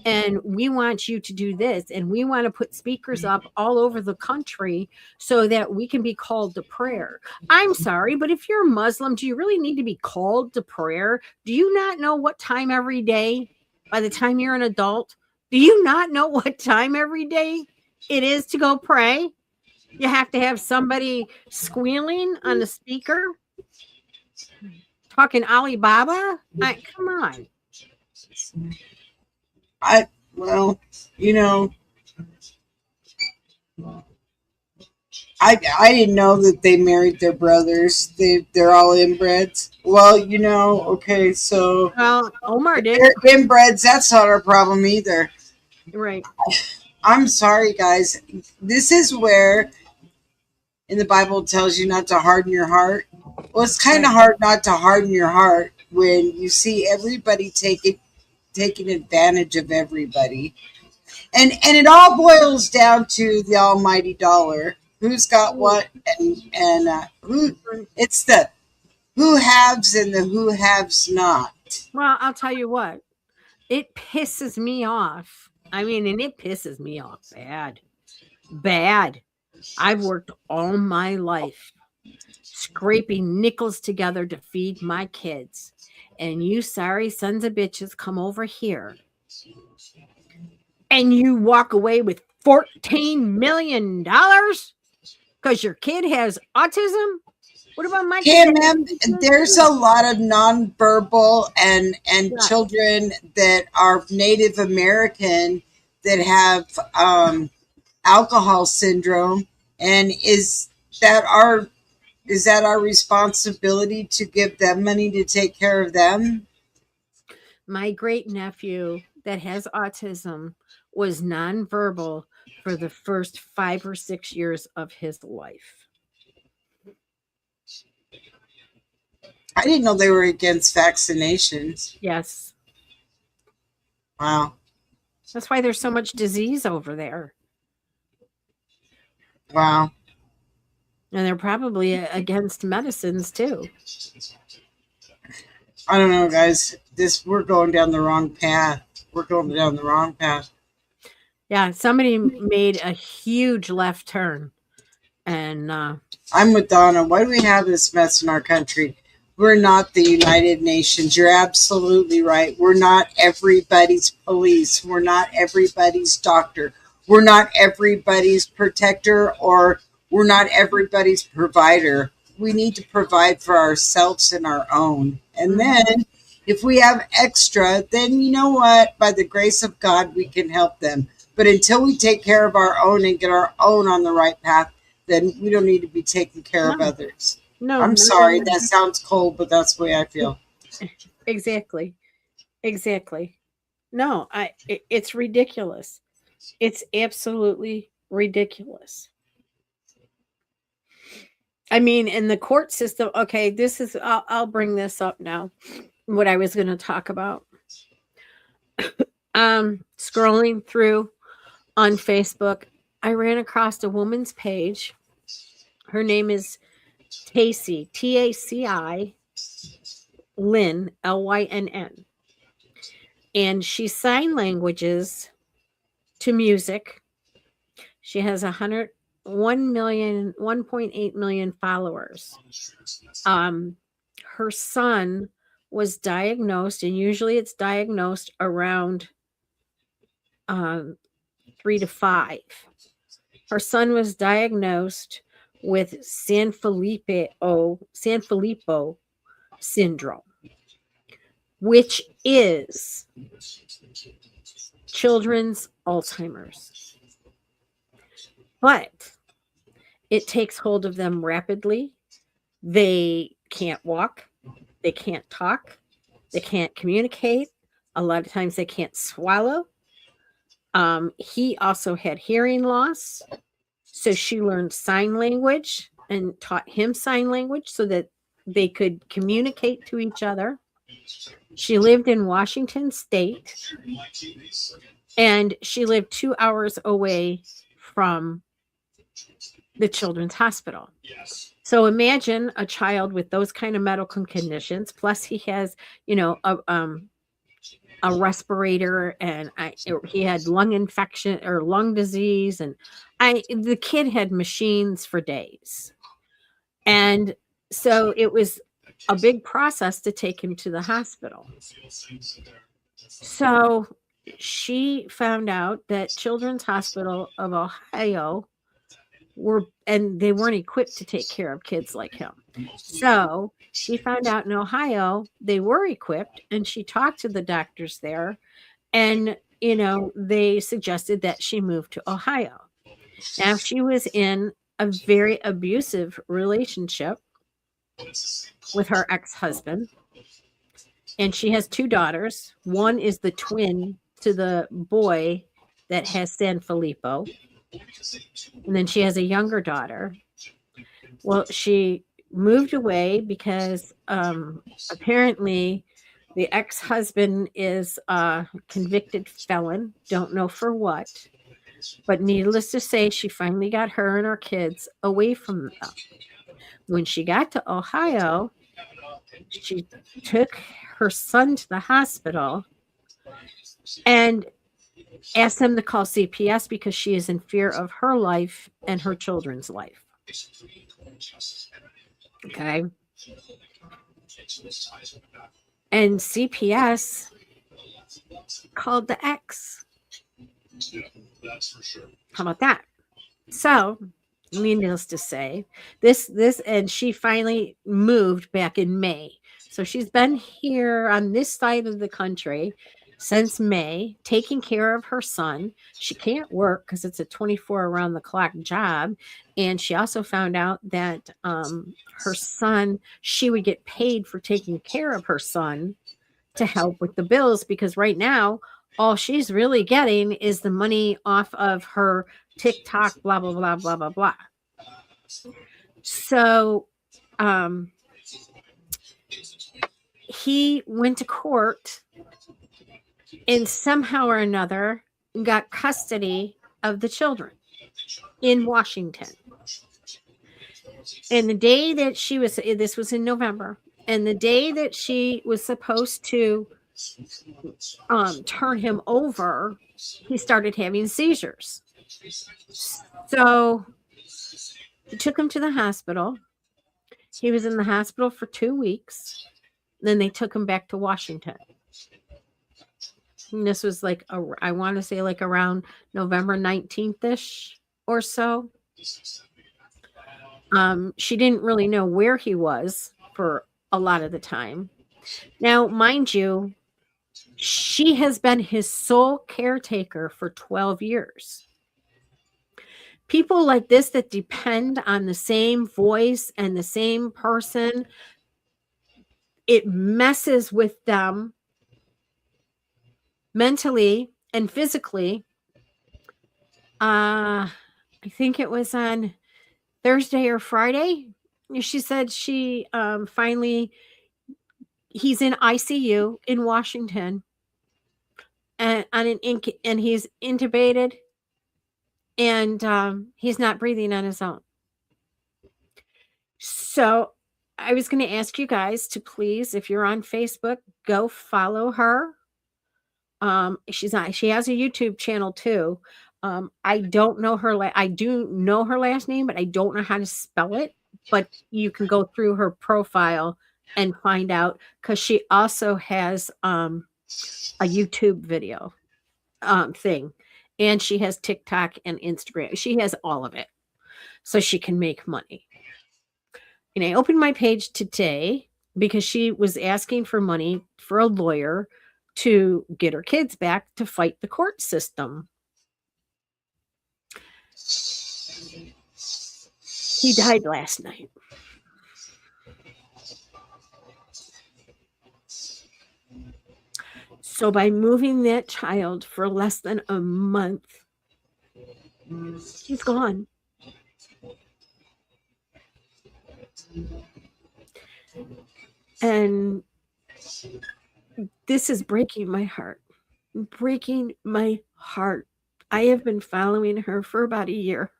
And we want you to do this. And we want to put speakers up all over the country so that we can be called to prayer. I'm sorry, but if you're Muslim, do you really need to be called to prayer? Do you not know what time every day, by the time you're an adult, do you not know what time every day it is to go pray? You have to have somebody squealing on the speaker, talking Alibaba. Come on. I didn't know that they married their brothers. They're all inbreds. Well, okay, so Omar did. They're inbreds. That's not our problem either. Right. I'm sorry, guys. This is where in the Bible it tells you not to harden your heart. Well, it's kind of hard not to harden your heart when you see everybody taking advantage of everybody. And it all boils down to the almighty dollar. Who's got what and who? It's the who haves and the who haves not. Well, I'll tell you what. It pisses me off. I mean, and it pisses me off bad. Bad. I've worked all my life scraping nickels together to feed my kids. And you sorry sons of bitches come over here and you walk away with $14 million because your kid has autism? What about my kid? Ma'am, there's a lot of nonverbal and children that are Native American that have alcohol syndrome, and is that our responsibility to give them money to take care of them? My great nephew that has autism was nonverbal for the first 5 or 6 years of his life. I didn't know they were against vaccinations. Yes. Wow. That's why there's so much disease over there. Wow. And they're probably against medicines too. I don't know, guys. We're going down the wrong path. Yeah, somebody made a huge left turn. And I'm with Donna. Why do we have this mess in our country? We're not the United Nations. You're absolutely right. We're not everybody's police. We're not everybody's doctor. We're not everybody's protector or we're not everybody's provider. We need to provide for ourselves and our own. And then if we have extra, then you know what? By the grace of God, we can help them. But until we take care of our own and get our own on the right path, then we don't need to be taking care of No. others. No, I'm no, sorry, that sounds cold, but that's the way I feel. exactly. Exactly. No, it's ridiculous. It's absolutely ridiculous. I mean, in the court system, okay, this is, I'll bring this up now, what I was going to talk about. Scrolling through on Facebook, I ran across a woman's page. Her name is Taci, Taci, Lynn, Lynn. And she sign languages to music. She has 1.8 million followers. Her son was diagnosed, and usually it's diagnosed around 3 to 5. Her son was diagnosed with Sanfilippo syndrome, which is children's Alzheimer's. But it takes hold of them rapidly. They can't walk. They can't talk. They can't communicate. A lot of times they can't swallow. He also had hearing loss. So she learned sign language and taught him sign language so that they could communicate to each other. She lived in Washington State, and she lived 2 hours away from the children's hospital. So imagine a child with those kind of medical conditions, plus he has, a respirator, and he had lung infection or lung disease, and the kid had machines for days. And so it was a big process to take him to the hospital. So she found out that Children's Hospital of Ohio they weren't equipped to take care of kids like him. So she found out in Ohio they were equipped, and she talked to the doctors there, and they suggested that she move to Ohio. Now, she was in a very abusive relationship with her ex-husband, and she has 2 daughters. One is the twin to the boy that has Sanfilippo, and then she has a younger daughter. Well, she moved away because apparently the ex-husband is a convicted felon. Don't know for what. But needless to say, she finally got her and her kids away from them. When she got to Ohio, she took her son to the hospital and asked them to call CPS because she is in fear of her life and her children's life. Okay. And CPS called the ex. How about that? So, needless to say, this and she finally moved back in May. So she's been here on this side of the country since May, taking care of her son. She can't work because it's a 24 around the clock job. And she also found out that her son, she would get paid for taking care of her son to help with the bills, because right now, all she's really getting is the money off of her TikTok, blah, blah, blah, blah, blah, blah. So he went to court and somehow or another got custody of the children in Washington. And the day that this was in November, and the day that she was supposed to turn him over, he started having seizures. So he took him to the hospital. He was in the hospital for 2 weeks. Then they took him back to Washington. And this was I want to say around November 19th-ish or so. She didn't really know where he was for a lot of the time. Now, mind you, she has been his sole caretaker for 12 years. People like this that depend on the same voice and the same person, it messes with them mentally and physically. I think it was on Thursday or Friday. She said she finally, he's in ICU in Washington and and he's intubated and he's not breathing on his own. So I was going to ask you guys to please, if you're on Facebook, go follow her. She has a YouTube channel too. I don't know her. I do know her last name, but I don't know how to spell it. But you can go through her profile and find out, because she also has a YouTube video thing, and she has TikTok and Instagram. She has all of it, so she can make money. And I opened my page today because she was asking for money for a lawyer to get her kids back to fight the court system. He died last night. So by moving that child for less than a month, he's gone. And this is breaking my heart. Breaking my heart. I have been following her for about a year.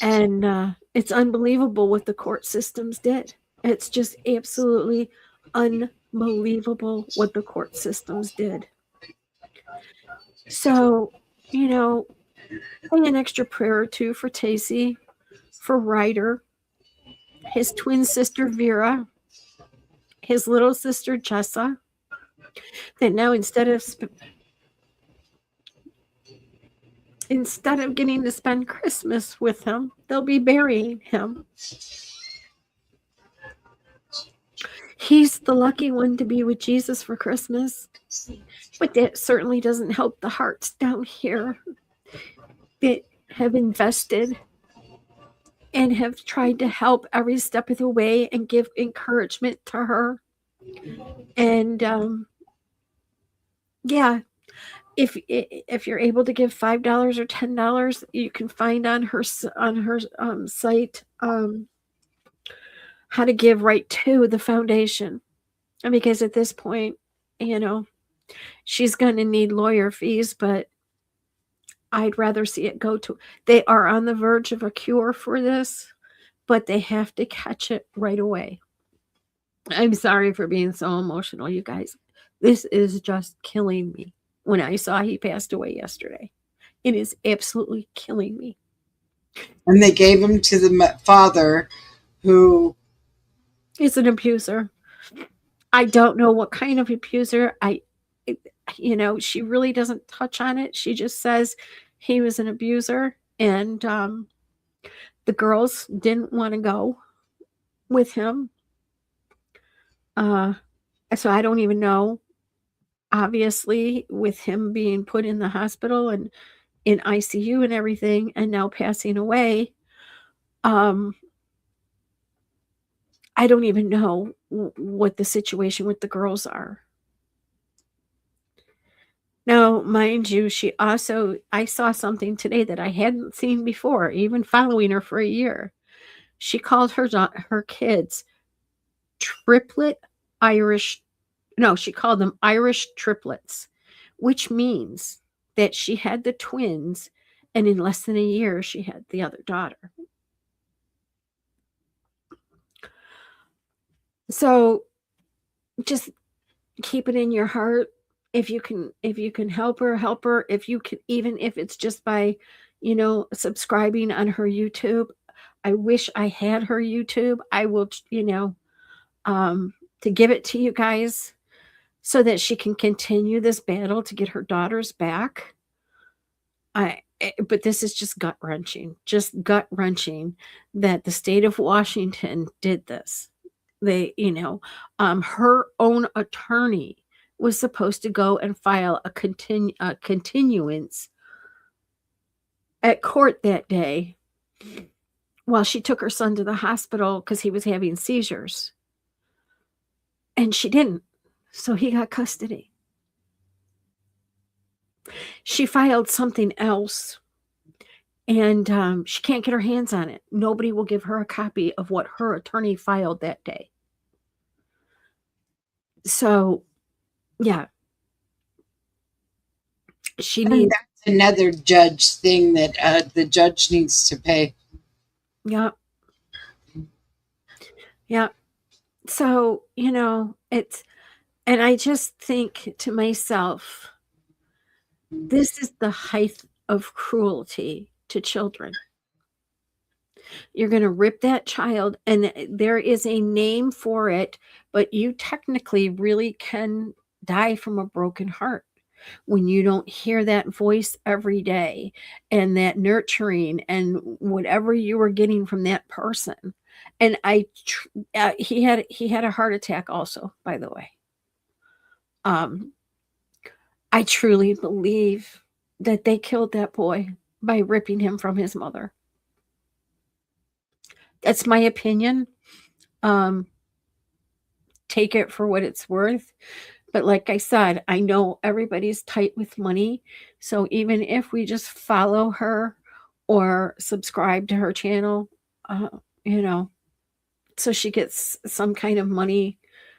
And it's unbelievable what the court systems did. It's just absolutely unbelievable what the court systems did. So, say an extra prayer or two for Tacy, for Ryder, his twin sister Vera, his little sister Jessa, that now instead of getting to spend Christmas with him, they'll be burying him. He's the lucky one to be with Jesus for Christmas. But that certainly doesn't help the hearts down here that have invested and have tried to help every step of the way and give encouragement to her. And if you're able to give $5 or $10, you can find on her site how to give right to the foundation. Because at this point, she's going to need lawyer fees, but I'd rather see it go to. They are on the verge of a cure for this, but they have to catch it right away. I'm sorry for being so emotional, you guys. This is just killing me. When I saw he passed away yesterday, it is absolutely killing me. And they gave him to the father, who is an abuser. I don't know what kind of abuser. She really doesn't touch on it. She just says he was an abuser, and the girls didn't want to go with him. So I don't even know. Obviously, with him being put in the hospital and in ICU and everything, and now passing away, I don't even know what the situation with the girls are. Now, mind you, I saw something today that I hadn't seen before, even following her for a year. She called her kids she called them Irish triplets, which means that she had the twins, and in less than a year, she had the other daughter. So just keep it in your heart. If you can help her. If you can, even if it's just by, subscribing on her YouTube. I wish I had her YouTube. I will, to give it to you guys so that she can continue this battle to get her daughters back. but this is just gut wrenching that the state of Washington did this. They, her own attorney was supposed to go and file a continuance at court that day while she took her son to the hospital because he was having seizures. And she didn't. So he got custody. She filed something else, and she can't get her hands on it. Nobody will give her a copy of what her attorney filed that day. So, yeah. She And needs, that's another judge thing that the judge needs to pay. yeah. Yeah. So, it's, and I just think to myself, this is the height of cruelty to children. You're going to rip that child, and there is a name for it, but you technically really can die from a broken heart when you don't hear that voice every day and that nurturing and whatever you were getting from that person. And he had a heart attack also, by the way. I truly believe that they killed that boy by ripping him from his mother. That's my opinion. Take it for what it's worth. But like I said, I know everybody's tight with money. So even if we just follow her or subscribe to her channel, so she gets some kind of money,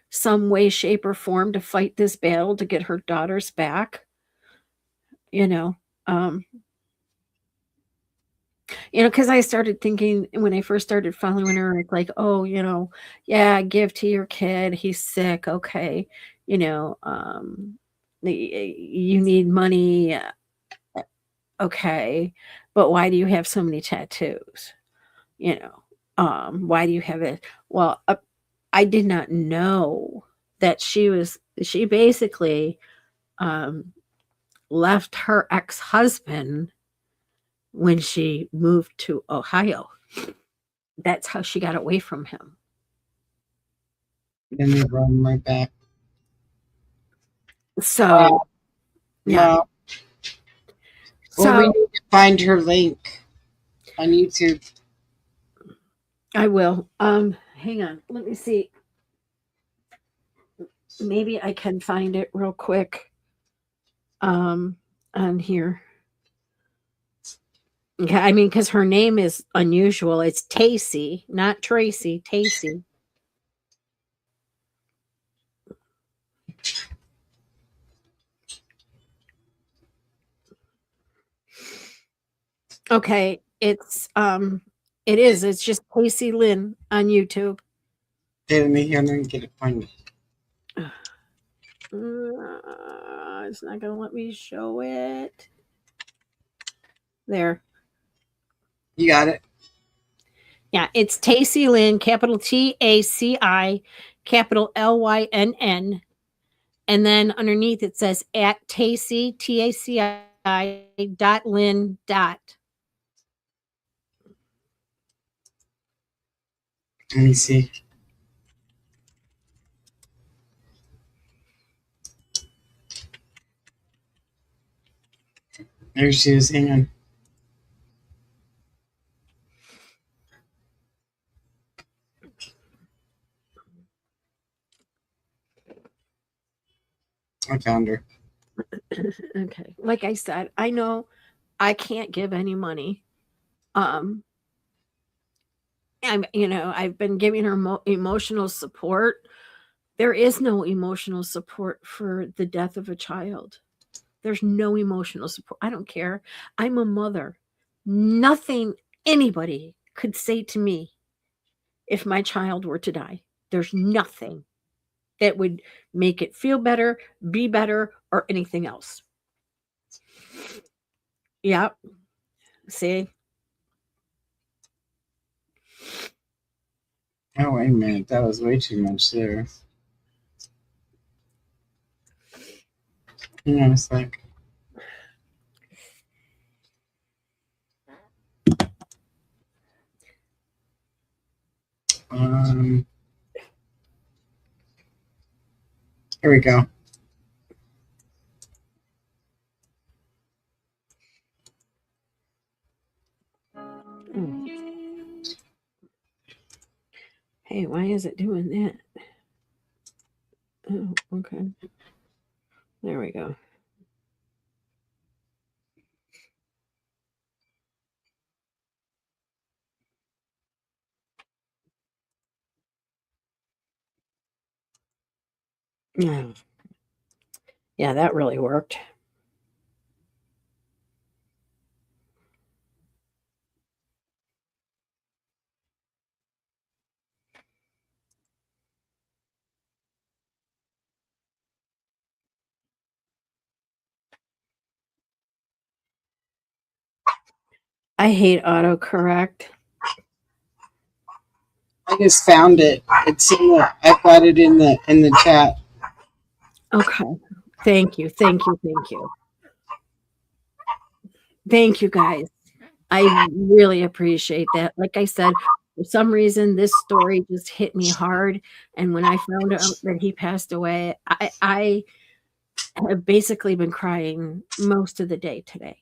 some way, shape, or form to fight this battle to get her daughters back, because I started thinking when I first started following her, it's like, oh, yeah, give to your kid. He's sick. Okay. You need money. Okay. But why do you have so many tattoos? Why do you have it? Well, I did not know that she basically left her ex-husband when she moved to Ohio. That's how she got away from him. Then they brought him right back. So, Wow. yeah. Wow. So Well, we need to find her link on YouTube. I will. Hang on. Let me see. Maybe I can find it real quick. On here. Okay, I mean, because her name is unusual. It's Tacy, not Tracy. Tacy. Okay, it's just Tacy Lynn on YouTube. Let me hear and get it find it. It's not gonna let me show it. There. You got it? Yeah, it's Tacy Lynn, capital TACI, capital LYNN. And then underneath it says at Tacy, TACI.Lynn. Let me see. There she is. Hang on. I found her. Okay. Like I said, I know I can't give any money. I've been giving her emotional support. There is no emotional support for the death of a child. There's no emotional support. I don't care. I'm a mother. Nothing anybody could say to me if my child were to die. There's nothing that would make it feel better, be better, or anything else. Yep. See? Oh, wait a minute. That was way too much there. Hang on a sec. Um, here we go. Hey, why is it doing that? Oh, okay. There we go. Yeah. Yeah, that really worked. I hate autocorrect. I just found it. It's in the. I got it in the chat. Okay. Thank you. Thank you. Thank you. Thank you, guys. I really appreciate that. Like I said, for some reason, this story just hit me hard. And when I found out that he passed away, I have basically been crying most of the day today.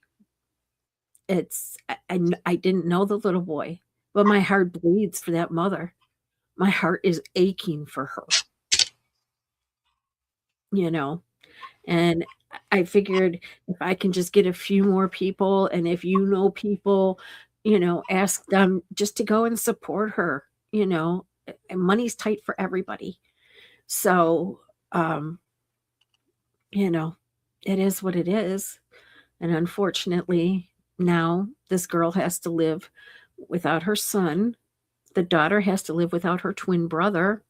I didn't know the little boy, but my heart bleeds for that mother. My heart is aching for her, you know? And I figured if I can just get a few more people, and if you know people, ask them just to go and support her, and money's tight for everybody. So, um, you know, it is what it is. And unfortunately, now this girl has to live without her son. The daughter has to live without her twin brother.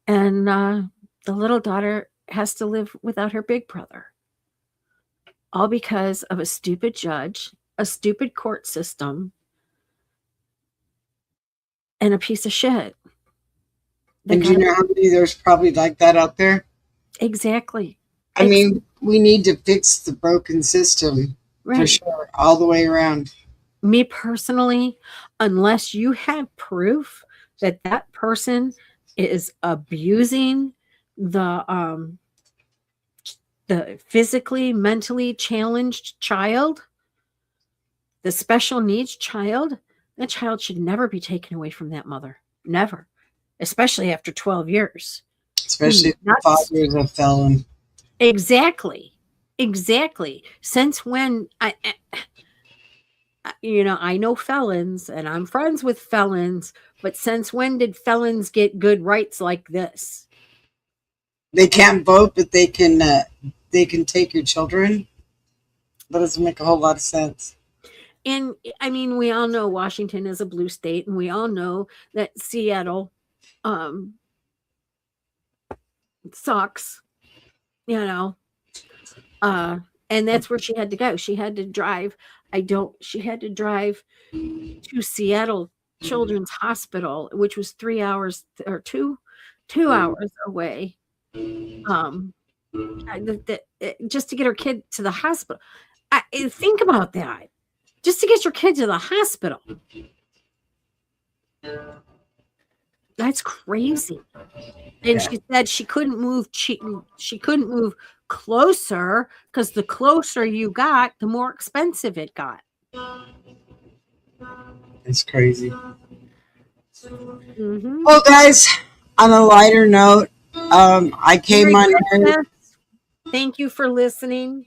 And the little daughter has to live without her big brother. All because of a stupid judge, a stupid court system, and a piece of shit. And do you know how many there's probably like that out there? Exactly. I mean, we need to fix the broken system for Right. sure, all the way around. Me personally, unless you have proof that that person is abusing the physically, mentally challenged child, the special needs child, that child should never be taken away from that mother. Never. Especially after 12 years. Especially if the father is a felon. Exactly. Exactly. Since when I know felons and I'm friends with felons, but since when did felons get good rights like this? They can't vote, but they can take your children. That doesn't make a whole lot of sense. And I mean, we all know Washington is a blue state, and we all know that Seattle sucks, and that's where she had to go. She had to drive. She had to drive to Seattle Children's Hospital, which was 3 hours or 2 hours away. Just to get her kid to the hospital. Think about that. Just to get your kid to the hospital. That's crazy. And she said she couldn't move. She couldn't move closer because the closer you got, the more expensive it got. It's crazy. Mm-hmm. Well, guys, on a lighter note, I came on here. Thank you for listening.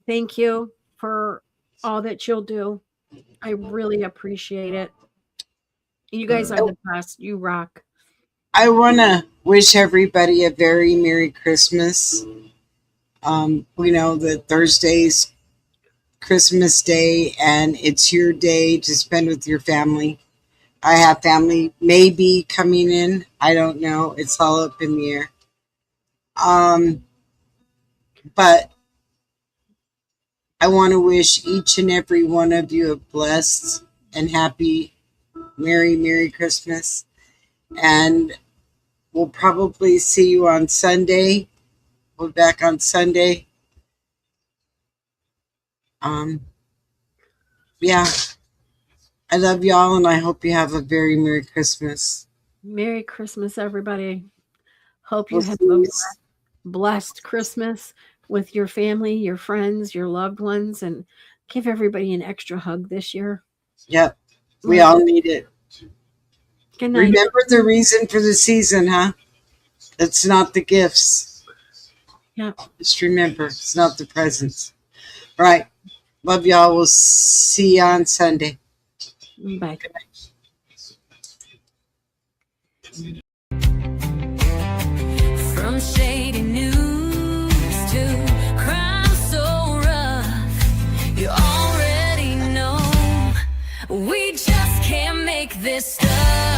Thank you for all that you'll do. I really appreciate it. You guys are the best. You rock. I want to wish everybody a very Merry Christmas. We know that Thursday's Christmas Day, and it's your day to spend with your family. I have family maybe coming in. I don't know. It's all up in the air. But I want to wish each and every one of you a blessed and happy, Merry Christmas. And we'll probably see you on Sunday. We'll be back on Sunday. Yeah. I love y'all, and I hope you have a very Merry Christmas. Merry Christmas, everybody. Hope you We'll have see a you. blessed Christmas with your family, your friends, your loved ones, and give everybody an extra hug this year. Yep. We all need it. Good night. Remember the reason for the season, huh? It's not the gifts. Yeah. Just remember, it's not the presents. All right. Love y'all. We'll see you on Sunday. Bye. From shady news to crime so rough, you already know we just can't make this stuff.